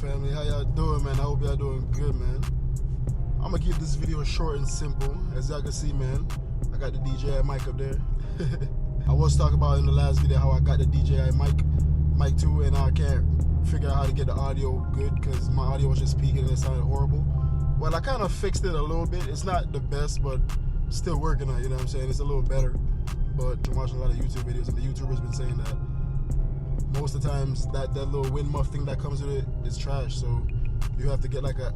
family, how y'all doing, man? I hope y'all doing good, man. I'm gonna keep this video short and simple. As y'all can see, man, I got the DJI mic up there. I was talking about in the last video how I got the DJI mic too, and I can't figure out how to get the audio good because my audio was just peaking and it sounded horrible. Well, I kind of fixed it a little bit. It's not the best, but still working on it, you know what I'm saying? It's a little better. But I'm watching a lot of YouTube videos, and the YouTubers been saying that most of the times that little wind muff thing that comes with it is trash. So you have to get like a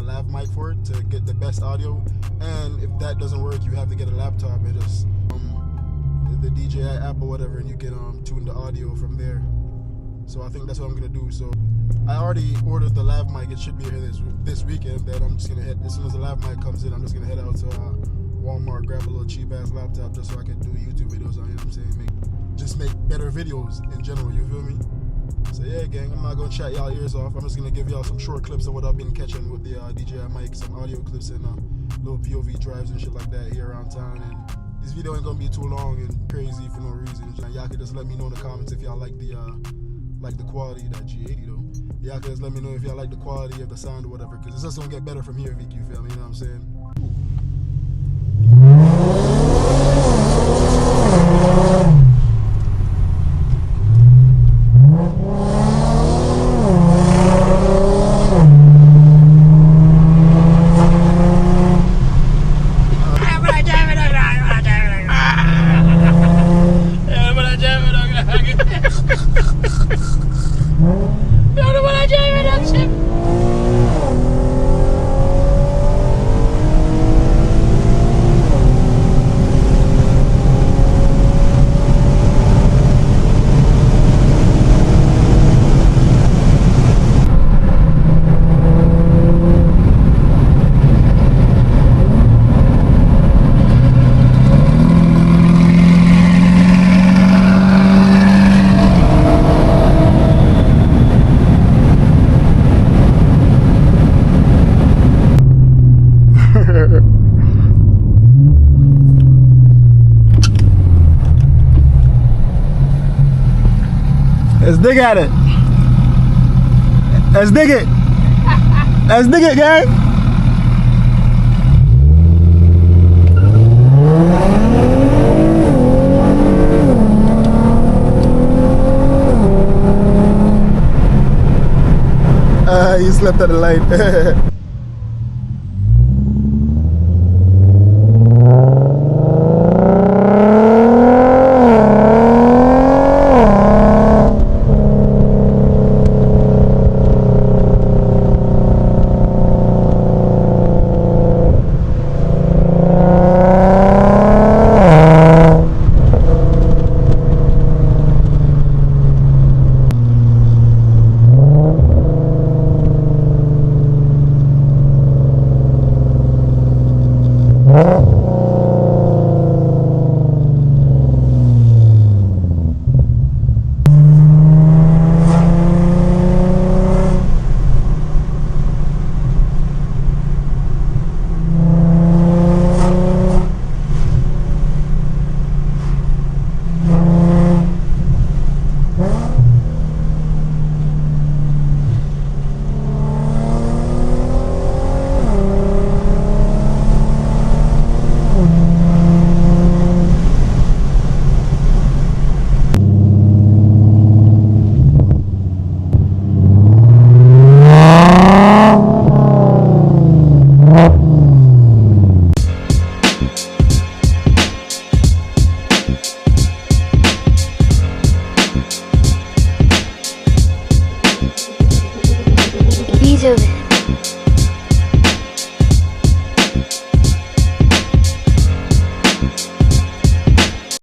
lav mic for it to get the best audio. And if that doesn't work, you have to get a laptop and just the DJI app or whatever, and you can tune the audio from there. So I think that's what I'm gonna do. So I already ordered the lav mic. It should be here this weekend. Then I'm just gonna head, as soon as the lav mic comes in, I'm just gonna head out to Walmart, grab a little cheap ass laptop just so I can do YouTube videos on, you know what I'm saying? Just make better videos in general, you feel me? So yeah, gang, I'm not gonna chat y'all ears off. I'm just gonna give y'all some short clips of what I've been catching with the DJI mic, some audio clips and little POV drives and shit like that here around town. And this video ain't gonna be too long and crazy for no reason. Y'all can just let me know in the comments if y'all like the quality of that G80 though. Y'all can just let me know if y'all like the quality of the sound or whatever, because it's just gonna get better from here, Vic, you feel me? You know what I'm saying? Let's dig at it. Let's dig it. Let's dig it, gang. You slept at the light. G37.